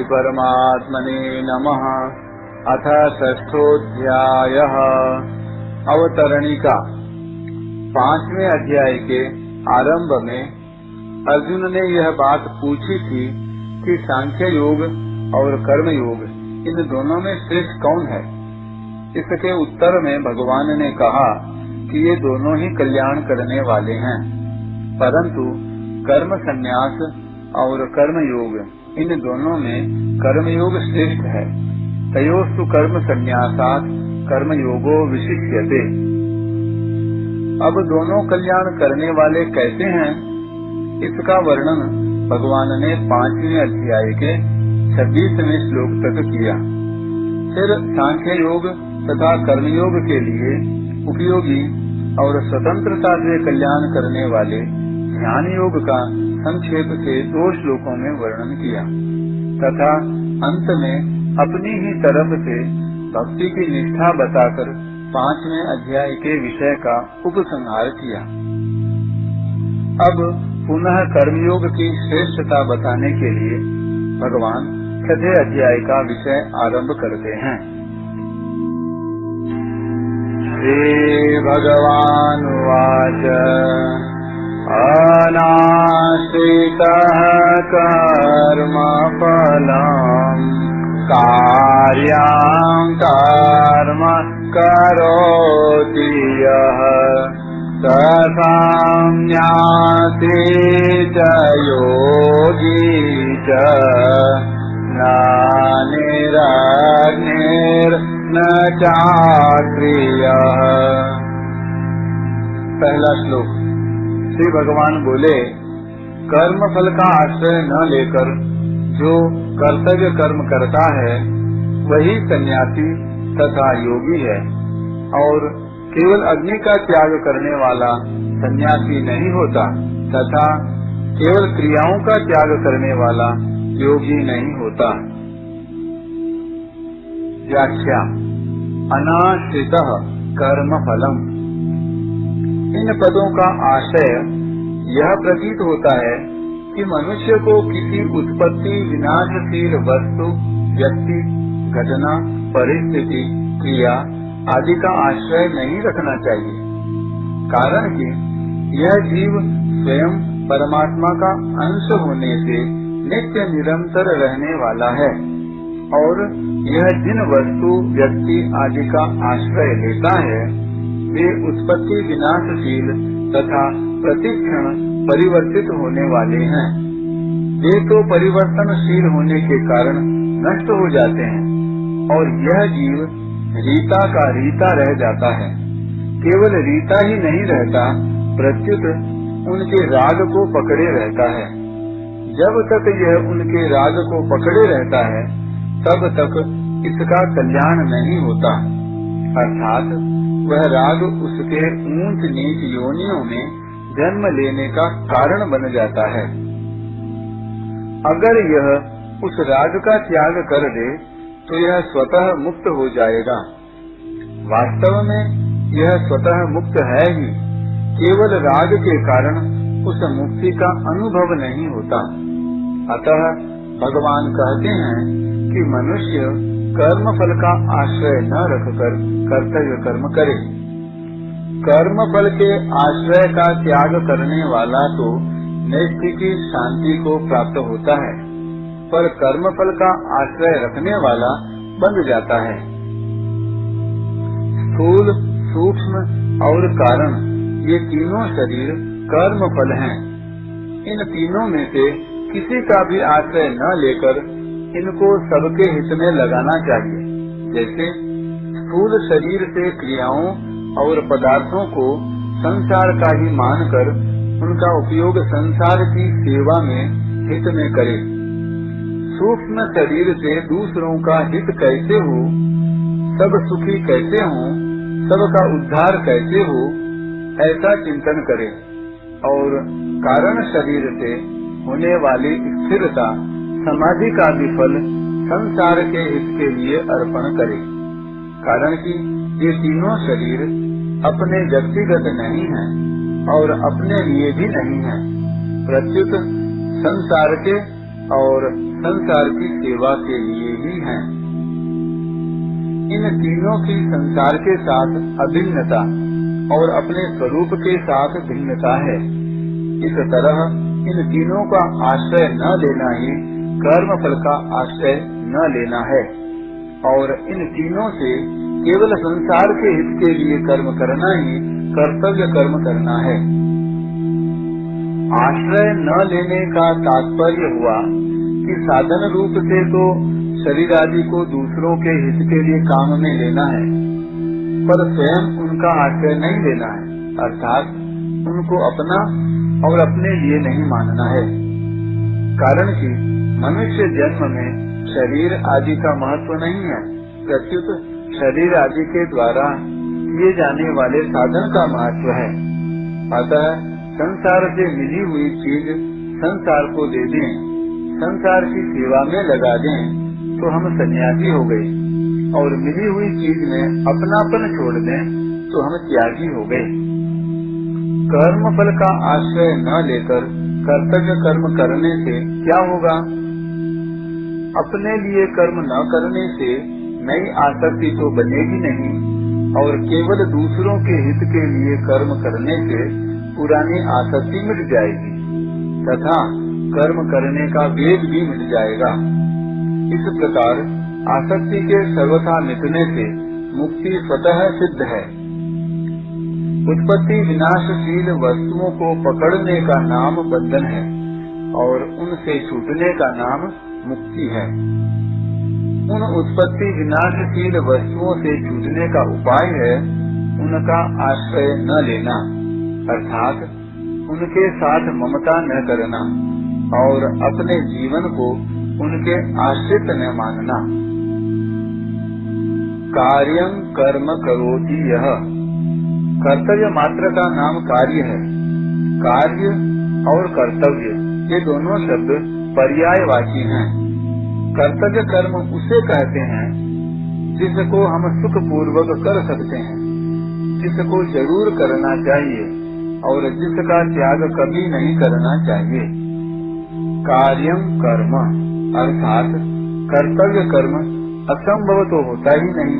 परमात्मने नमः। अथ षष्ठोऽध्यायः। अवतरणिका। 5वें अध्याय के आरंभ में अर्जुन ने यह बात पूछी थी कि सांख्य योग और कर्म योग इन दोनों में श्रेष्ठ कौन है। इसके उत्तर में भगवान ने कहा कि ये दोनों ही कल्याण करने वाले हैं, परंतु कर्म संन्यास और कर्म योग इन दोनों में कर्मयोग श्रेष्ठ है। तयोस्तु कर्म संन्यासात् कर्मयोगो विशिष्यते। अब दोनों कल्याण करने वाले कैसे हैं, इसका वर्णन भगवान ने 5वें अध्याय के 26वें श्लोक तक किया। फिर सांख्य योग तथा कर्मयोग के लिए उपयोगी और स्वतंत्रता से कल्याण करने वाले ज्ञान योग का संक्षेप से 2 श्लोकों में वर्णन किया तथा अंत में अपनी ही तरफ से भक्ति की निष्ठा बताकर 5वें अध्याय के विषय का उपसंहार किया। अब पुनः कर्मयोग की श्रेष्ठता बताने के लिए भगवान 6वें अध्याय का विषय आरंभ करते हैं। श्री भगवान उवाच अनाश्रितः कर्मफलम् कार्यं कर्म करोति यः स संन्यासी च योगी च न निरग्निर्न चाक्रियः। पहला श्लोक। श्री भगवान बोले, कर्म फल का आश्रय न लेकर जो कर्तव्य कर्म करता है वही सन्यासी तथा योगी है, और केवल अग्नि का त्याग करने वाला सन्यासी नहीं होता तथा केवल क्रियाओं का त्याग करने वाला योगी नहीं होता। व्याख्या। अनाश्रितः कर्म फलम्। इन पदों का आशय यह प्रतीत होता है कि मनुष्य को किसी उत्पत्ति विनाशशील वस्तु, व्यक्ति, घटना, परिस्थिति, क्रिया आदि का आश्रय नहीं रखना चाहिए, कारण कि यह जीव स्वयं परमात्मा का अंश होने से नित्य निरंतर रहने वाला है, और यह जिन वस्तु, व्यक्ति आदि का आश्रय लेता है वे उत्पत्ति विनाशशील तथा प्रतिक्षण परिवर्तित होने वाले हैं। वे तो परिवर्तनशील होने के कारण नष्ट हो जाते हैं, और यह जीव रीता का रीता रह जाता है। केवल रीता ही नहीं रहता, प्रत्युत उनके राग को पकड़े रहता है। जब तक यह उनके राग को पकड़े रहता है तब तक इसका कल्याण नहीं होता, अर्थात वह राग उसके ऊंच नीच योनियों में जन्म लेने का कारण बन जाता है। अगर यह उस राग का त्याग कर दे तो यह स्वतः मुक्त हो जाएगा। वास्तव में यह स्वतः मुक्त है ही, केवल राग के कारण उस मुक्ति का अनुभव नहीं होता। अतः भगवान कहते हैं कि मनुष्य कर्म फल का आश्रय न रखकर कर्तव्य कर्म करे। कर्म फल के आश्रय का त्याग करने वाला तो नैष्ठिकी शांति को प्राप्त होता है, पर कर्म फल का आश्रय रखने वाला बंध जाता है। स्थूल, सूक्ष्म और कारण ये तीनों शरीर कर्म फल हैं। इन तीनों में से किसी का भी आश्रय न लेकर इनको सबके हित में लगाना चाहिए। जैसे स्थूल शरीर से क्रियाओं और पदार्थों को संसार का ही मानकर उनका उपयोग संसार की सेवा में हित में करे। सूक्ष्म शरीर से दूसरों का हित कैसे हो, सब सुखी कैसे हो, सबका उद्धार कैसे हो, ऐसा चिंतन करे, और कारण शरीर से होने वाली स्थिरता, समाधि का भी फल संसार के हित के लिए अर्पण करे, कारण कि ये तीनों शरीर अपने व्यक्तिगत नहीं हैं और अपने लिए भी नहीं हैं, प्रत्युत संसार के और संसार की सेवा के लिए ही हैं। इन तीनों की संसार के साथ अभिन्नता और अपने स्वरूप के साथ भिन्नता है। इस तरह इन तीनों का आश्रय न लेना ही कर्म फल का आश्रय न लेना है और इन तीनों से केवल संसार के हित के लिए कर्म करना ही कर्तव्य कर्म करना है। आश्रय न लेने का तात्पर्य हुआ कि साधन रूप से तो शरीर आदि को दूसरों के हित के लिए काम में लेना है, पर स्वयं उनका आश्रय नहीं लेना है, अर्थात उनको अपना और अपने लिए नहीं मानना है। कारण कि मनुष्य जन्म में शरीर आदि का महत्व नहीं है, प्रत्युत शरीर आदि के द्वारा किए जाने वाले साधन का महत्व है। अतः संसार से मिली हुई चीज संसार को दे दें, संसार की सेवा में लगा दें तो हम सन्यासी हो गए, और मिली हुई चीज में अपनापन छोड़ दें तो हम त्यागी हो गए। कर्म फल का आश्रय न लेकर कर्तव्य कर्म करने से क्या होगा? अपने लिए कर्म न करने से नई आसक्ति तो बनेगी नहीं, और केवल दूसरों के हित के लिए कर्म करने से पुरानी आसक्ति मिट जाएगी तथा कर्म करने का वेग भी मिट जाएगा। इस प्रकार आसक्ति के सर्वथा मिटने से मुक्ति स्वतः सिद्ध है। उत्पत्ति विनाशशील वस्तुओं को पकड़ने का नाम बंधन है और उनसे छूटने का नाम मुक्ति है। उन उत्पत्ति विनाशशील वस्तुओं से छूटने का उपाय है उनका आश्रय न लेना, अर्थात उनके साथ ममता न करना और अपने जीवन को उनके आश्रित न मानना। कार्यं कर्म करोति यह, कर्तव्य मात्र का नाम कार्य है। कार्य और कर्तव्य ये दोनों शब्द पर्यायवाची हैं। कर्तव्य कर्म उसे कहते हैं जिसको हम सुख पूर्वक कर सकते हैं, जिसको जरूर करना चाहिए और जिसका त्याग कभी नहीं करना चाहिए। कार्यं कर्म अर्थात कर्तव्य कर्म असंभव तो होता ही नहीं,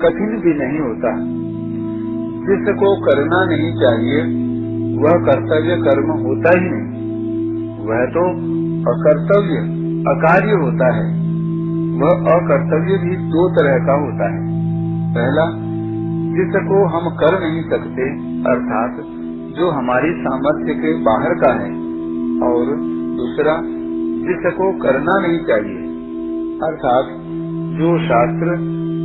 कठिन भी नहीं होता। जिसको करना नहीं चाहिए वह कर्तव्य कर्म होता ही नहीं, वह तो अकर्तव्य अकार्य होता है। वह अकर्तव्य भी दो तरह का होता है। पहला, जिसको हम कर नहीं सकते अर्थात जो हमारी सामर्थ्य के बाहर का है, और दूसरा जिसको करना नहीं चाहिए अर्थात जो शास्त्र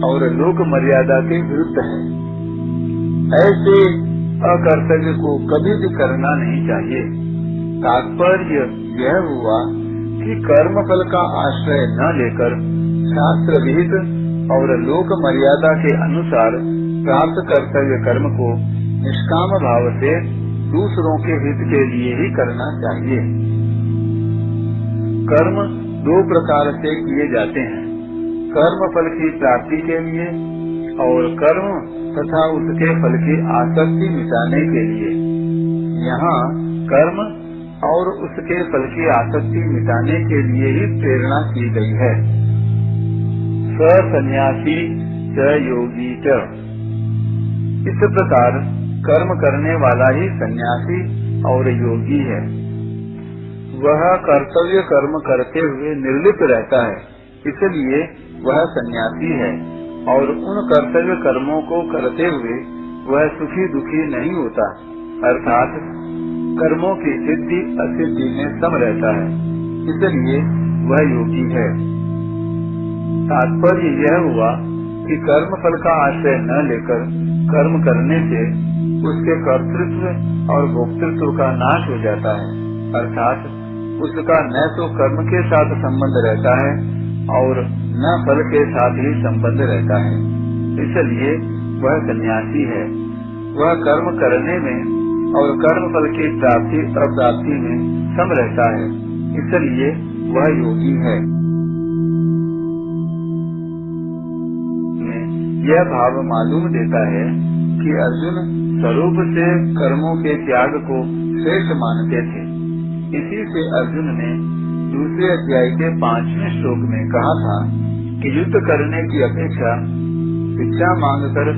और लोक मर्यादा के विरुद्ध है। ऐसे अकर्तव्य को कभी भी करना नहीं चाहिए। तात्पर्य यह हुआ कि कर्म फल का आश्रय न लेकर शास्त्र विहित और लोक मर्यादा के अनुसार प्राप्त कर्तव्य कर्म को निष्काम भाव से दूसरों के हित के लिए ही करना चाहिए। कर्म दो प्रकार से किए जाते हैं, कर्म फल की प्राप्ति के लिए और कर्म तथा उसके फल की आसक्ति मिटाने के लिए। यहाँ कर्म और उसके फल की आसक्ति मिटाने के लिए ही प्रेरणा की गई है। स सन्यासी च योगी च, इस प्रकार कर्म करने वाला ही सन्यासी और योगी है। वह कर्तव्य कर्म करते हुए निर्लिप्त रहता है, इसलिए वह सन्यासी है, और उन कर्तव्य कर्मों को करते हुए वह सुखी दुखी नहीं होता, अर्थात कर्मों की सिद्धि असिद्धि में सम रहता है, इसलिए वह योगी है। तात्पर्य यह हुआ कि कर्म फल का आश्रय न लेकर कर्म करने से उसके कर्तृत्व और भोक्तृत्व का नाश हो जाता है, अर्थात उसका न तो कर्म के साथ संबंध रहता है और न फल के साथ ही संबंध रहता है, इसलिए वह सन्यासी है। वह कर्म करने में और कर्म फल की प्राप्ति अप्राप्ति में सम रहता है, इसलिए वह योगी है। यह भाव मालूम देता है कि अर्जुन स्वरूप से कर्मों के त्याग को श्रेष्ठ मानते थे। इसी से अर्जुन ने दूसरे अध्याय के 5वें श्लोक में कहा था कि युद्ध करने की अपेक्षा भिक्षा मांगकर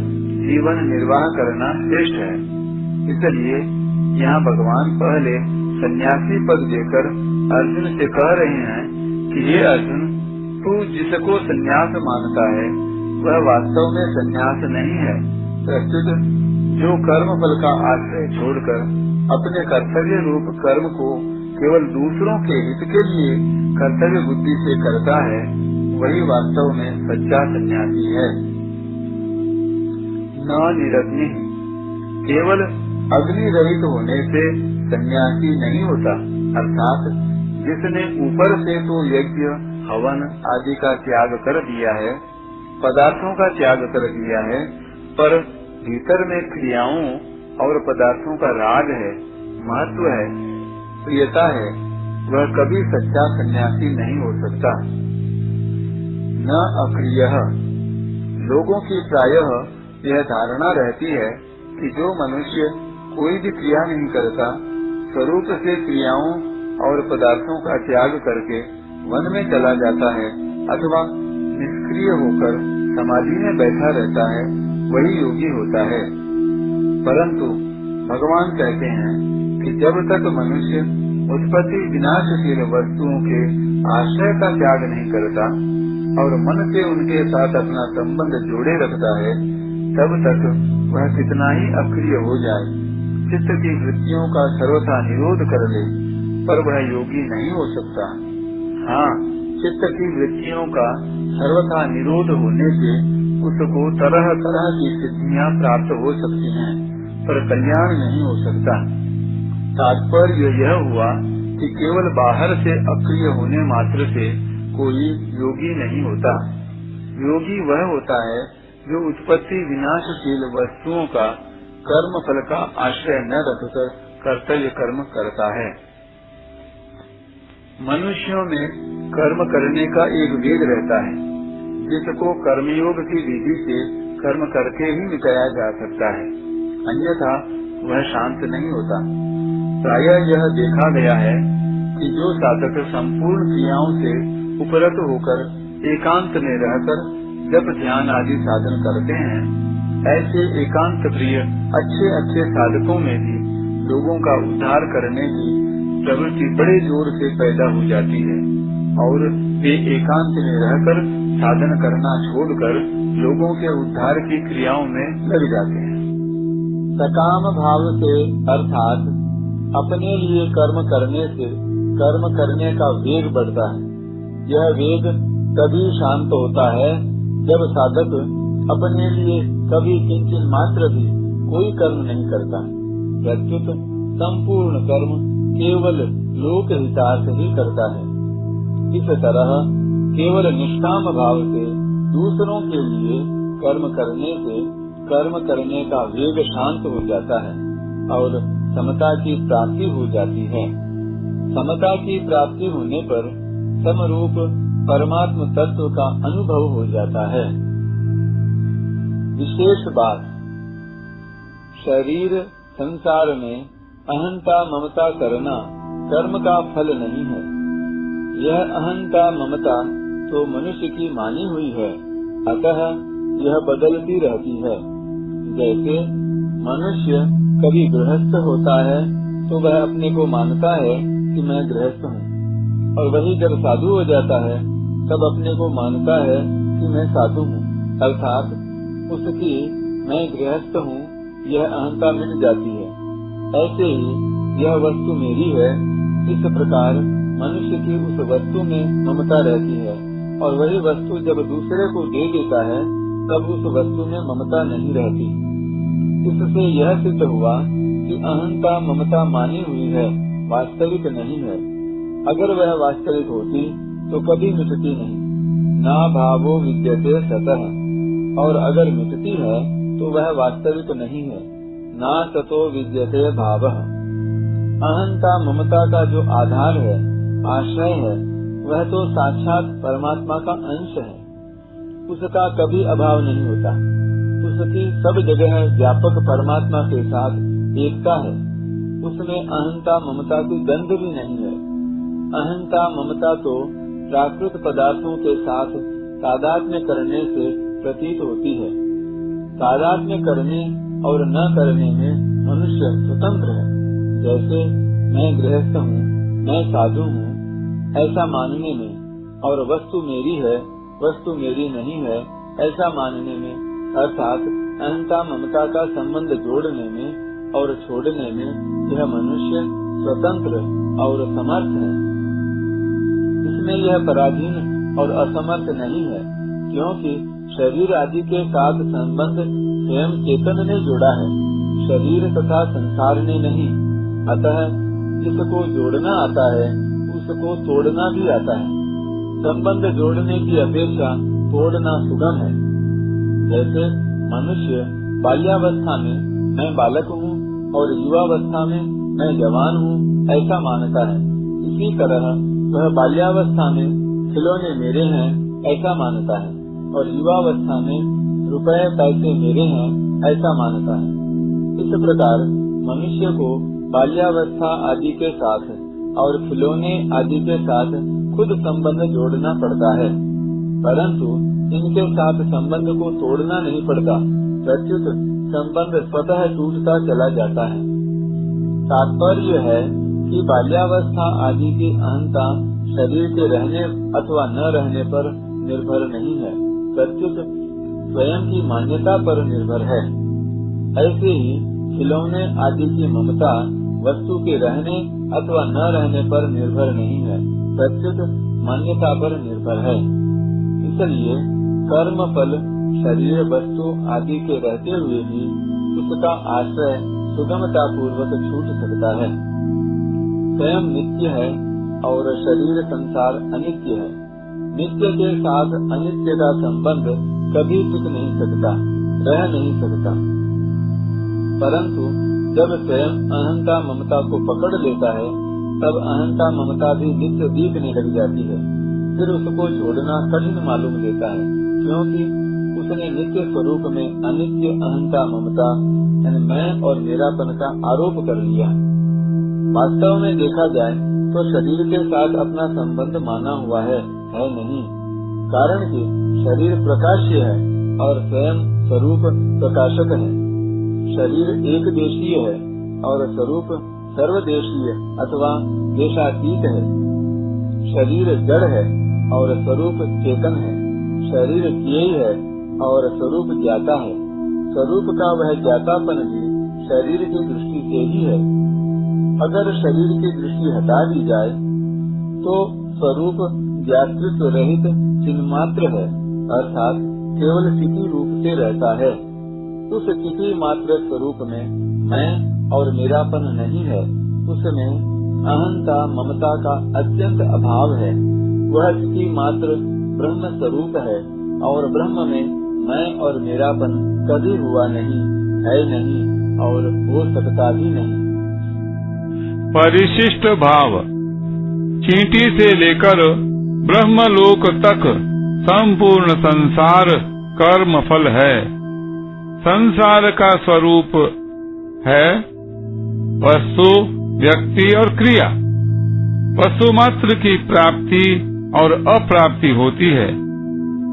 जीवन निर्वाह करना श्रेष्ठ है। इसलिए यहाँ भगवान पहले सन्यासी पद देकर अर्जुन से कह रहे हैं कि हे अर्जुन, तू जिसको सन्यास मानता है वह वास्तव में सन्यास नहीं है। प्रस्तुत जो कर्म फल का आश्रय छोड़कर अपने कर्तव्य रूप कर्म को केवल दूसरों के हित के लिए कर्तव्य बुद्धि से करता है, वही वास्तव में सच्चा सन्यासी है। न निरग्नि, केवल अग्नि रहित होने से सन्यासी नहीं होता, अर्थात जिसने ऊपर से तो यज्ञ हवन आदि का त्याग कर दिया है, पदार्थों का त्याग कर दिया है, पर भीतर में क्रियाओं और पदार्थों का राग है, महत्व है, प्रियता है, वह कभी सच्चा सन्यासी नहीं हो सकता। न अक्रियः, लोगों की प्रायः यह धारणा रहती है कि जो मनुष्य कोई भी क्रिया नहीं करता, स्वरूप से क्रियाओं और पदार्थों का त्याग करके वन में चला जाता है अथवा निष्क्रिय होकर समाधि में बैठा रहता है, वही योगी होता है। परंतु भगवान कहते हैं कि जब तक मनुष्य उत्पत्ति विनाशशील वस्तुओं के आश्रय का त्याग नहीं करता और मन से उनके साथ अपना संबंध जोड़े रखता है, तब तक वह कितना ही अक्रिय हो जाए, चित्त की वृत्तियों का सर्वथा निरोध कर ले, पर वह योगी नहीं हो सकता। हाँ, चित्त की वृत्तियों का सर्वथा निरोध होने से उसको तरह तरह की सिद्धियां प्राप्त हो सकती हैं, पर कल्याण नहीं हो सकता। तात्पर्य यह हुआ कि केवल बाहर से अक्रिय होने मात्र से कोई योगी नहीं होता। योगी वह होता है जो उत्पत्ति विनाशशील वस्तुओं का कर्म फल का आश्रय न रखकर कर्तव्य कर्म करता है। मनुष्यों में कर्म करने का एक वेग रहता है, जिसको कर्मयोग की विधि से कर्म करके ही मिटाया जा सकता है, अन्यथा वह शांत नहीं होता। प्रायः यह देखा गया है कि जो साधक संपूर्ण क्रियाओं से उपरत होकर एकांत में रहकर जप ध्यान आदि साधन करते हैं, ऐसे एकांत प्रिय अच्छे अच्छे साधकों में भी लोगों का उद्धार करने की प्रवृत्ति बड़े जोर से पैदा हो जाती है और वे एकांत में रहकर साधन करना छोड़कर लोगों के उद्धार की क्रियाओं में लग जाते हैं। सकाम भाव से अर्थात अपने लिए कर्म करने से कर्म करने का वेग बढ़ता है। यह वेग तभी शांत होता है जब साधक अपने लिए कभी किंचन मात्र भी कोई कर्म नहीं करता, प्रत्युत संपूर्ण कर्म केवल लोक हितार्थ ही करता है। इस तरह केवल निष्काम भाव से दूसरों के लिए कर्म करने से कर्म करने का वेग शांत हो जाता है और समता की प्राप्ति हो जाती है। समता की प्राप्ति होने पर समरूप परमात्म तत्व का अनुभव हो जाता है। विशेष बात, शरीर संसार में अहंता ममता करना कर्म का फल नहीं है। यह अहंता ममता तो मनुष्य की मानी हुई है, अतः यह बदलती रहती है। जैसे मनुष्य कभी गृहस्थ होता है तो वह अपने को मानता है कि मैं गृहस्थ हूँ, और वही जब साधु हो जाता है तब अपने को मानता है कि मैं साधु हूँ, अर्थात उसकी मैं गृहस्थ हूँ यह अहंता मिट जाती है। ऐसे ही यह वस्तु मेरी है, इस प्रकार मनुष्य की उस वस्तु में ममता रहती है, और वही वस्तु जब दूसरे को दे देता है तब उस वस्तु में ममता नहीं रहती। इससे यह सिद्ध हुआ कि अहंता ममता मानी हुई है, वास्तविक नहीं है। अगर वह वास्तविक होती तो कभी मिटती नहीं, ना भावो विद्यते सतः, और अगर मिटती है तो वह वास्तविक नहीं है, ना ततो विद्यते भावः। अहंता ममता का जो आधार है, आश्रय है, वह तो साक्षात परमात्मा का अंश है, उसका कभी अभाव नहीं होता। उसकी सब जगह व्यापक परमात्मा के साथ एकता है, उसमें अहंता ममता की गंध भी नहीं है। अहंता ममता तो प्राकृत पदार्थों के साथ तादात्म्य करने से प्रतीत होती है। तादात्म्य करने और न करने में मनुष्य स्वतंत्र है। जैसे मैं गृहस्थ हूँ, मैं साधु हूँ, ऐसा मानने में, और वस्तु मेरी है, वस्तु मेरी नहीं है, ऐसा मानने में, अर्थात अहंता ममता का संबंध जोड़ने में और छोड़ने में यह मनुष्य स्वतंत्र और समर्थ है। इसमें यह पराधीन और असमर्थ नहीं है, क्योंकि शरीर आदि के साथ संबंध स्वयं चेतन ने जोड़ा है, शरीर तथा संसार ने नहीं। अतः जिसको जोड़ना आता है उसको तोड़ना भी आता है। संबंध जोड़ने की अपेक्षा तोड़ना सुगम है। जैसे मनुष्य बाल्यावस्था में मैं बालक हूँ और युवावस्था में मैं जवान हूँ ऐसा मानता है, इसी तरह वह बाल्यावस्था में खिलौने मेरे हैं ऐसा मानता है और युवावस्था में रुपए पैसे मेरे हैं ऐसा मानता है। इस प्रकार मनुष्य को बाल्यावस्था आदि के साथ और खिलौने आदि के साथ खुद संबंध जोड़ना पड़ता है, परंतु इनके साथ संबंध को तोड़ना नहीं पड़ता, प्रत्युत संबंध स्वतः टूटता चला जाता है। तात्पर्य है कि बाल्यावस्था आदि की अहंता शरीर के रहने अथवा न रहने पर निर्भर नहीं है, प्रत्युत स्वयं की मान्यता पर निर्भर है। ऐसे ही खिलौने आदि की ममता वस्तु के रहने अथवा न रहने पर निर्भर नहीं है, प्रत्युत मान्यता पर निर्भर है। इसलिए कर्म फल शरीर वस्तु आदि के रहते हुए भी उसका आश्रय सुगमता पूर्वक छूट सकता है। स्वयं नित्य है और शरीर संसार अनित्य है। नित्य के साथ अनित्य का संबंध कभी टिक नहीं सकता, रह नहीं सकता। परंतु जब स्वयं अहंता ममता को पकड़ लेता है तब अहंता ममता भी नित्य दिखने लग जाती है। फिर उसको छोड़ना कठिन मालूम देता है, क्योंकि उसने नित्य स्वरूप में अनित्य अहंता ममता यानी मैं और मेरापन का आरोप कर लिया। वास्तव में देखा जाए तो शरीर के साथ अपना संबंध माना हुआ है नहीं, कारण कि शरीर प्रकाश्य है और स्वयं स्वरूप प्रकाशक है। शरीर एक देशीय है और स्वरूप सर्वदेशीय अथवा देशातीत है। शरीर जड़ है और स्वरूप चेतन है। शरीर ज्ञेय है और स्वरूप ज्ञाता है। स्वरूप का वह ज्ञातापन भी शरीर की दृष्टि से ही है। अगर शरीर की दृष्टि हटा दी जाए तो स्वरूप ज्ञातृत्व रहित चिन्मात्र है, अर्थात केवल स्थिति रूप से रहता है। उस स्थिति मात्र स्वरूप में मैं और मेरापन नहीं है, उसमें अहंता ममता का अत्यंत अभाव है। वह स्थिति मात्र ब्रह्म स्वरूप है और ब्रह्म में मैं और मेरापन कभी हुआ नहीं, है नहीं और हो सकता भी नहीं। परिशिष्ट भाव चींटी से लेकर ब्रह्मलोक तक संपूर्ण संसार कर्म फल है। संसार का स्वरूप है वस्तु, व्यक्ति और क्रिया। वस्तु मात्र की प्राप्ति और अप्राप्ति होती है।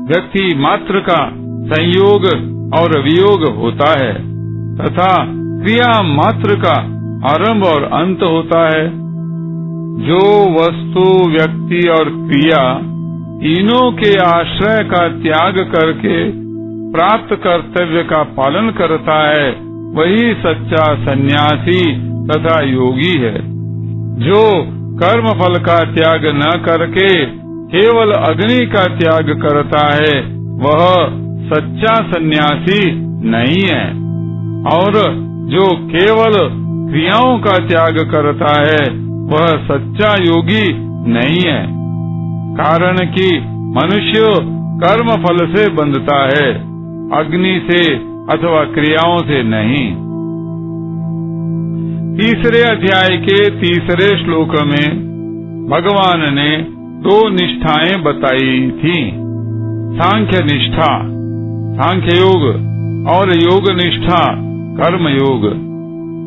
व्यक्ति मात्र का संयोग और वियोग होता है तथा क्रिया मात्र का आरंभ और अंत होता है। जो वस्तु, व्यक्ति और क्रिया तीनों के आश्रय का त्याग करके प्राप्त कर्तव्य का पालन करता है, वही सच्चा सन्यासी तथा योगी है। जो कर्म फल का त्याग न करके केवल अग्नि का त्याग करता है, वह सच्चा सन्यासी नहीं है। और जो केवल क्रियाओं का त्याग करता है, वह सच्चा योगी नहीं है। कारण कि मनुष्य कर्म फल से बंधता है, अग्नि से अथवा क्रियाओं से नहीं। तीसरे अध्याय के तीसरे श्लोक में भगवान ने दो निष्ठाएं बताई थी, सांख्य निष्ठा, सांख्य योग और योग निष्ठा, कर्म योग।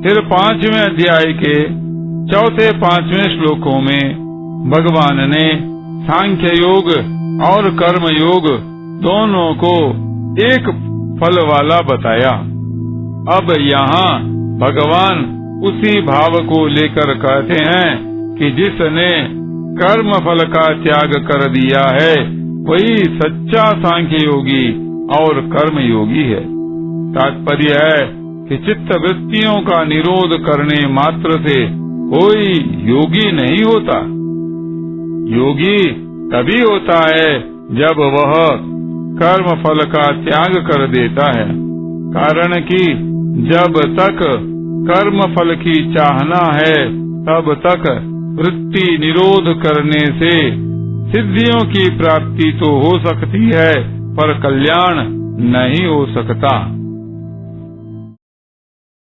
फिर 5वें अध्याय के चौथे 5वें श्लोकों में भगवान ने सांख्य योग और कर्म योग दोनों को एक फल वाला बताया। अब यहाँ भगवान उसी भाव को लेकर कहते हैं कि जिसने कर्म फल का त्याग कर दिया है वही सच्चा सांख्य योगी और कर्म योगी है। तात्पर्य है कि चित्त वृत्तियों का निरोध करने मात्र से कोई योगी नहीं होता। योगी तभी होता है जब वह कर्म फल का त्याग कर देता है। कारण कि जब तक कर्म फल की चाहना है तब तक वृत्ति निरोध करने से सिद्धियों की प्राप्ति तो हो सकती है पर कल्याण नहीं हो सकता।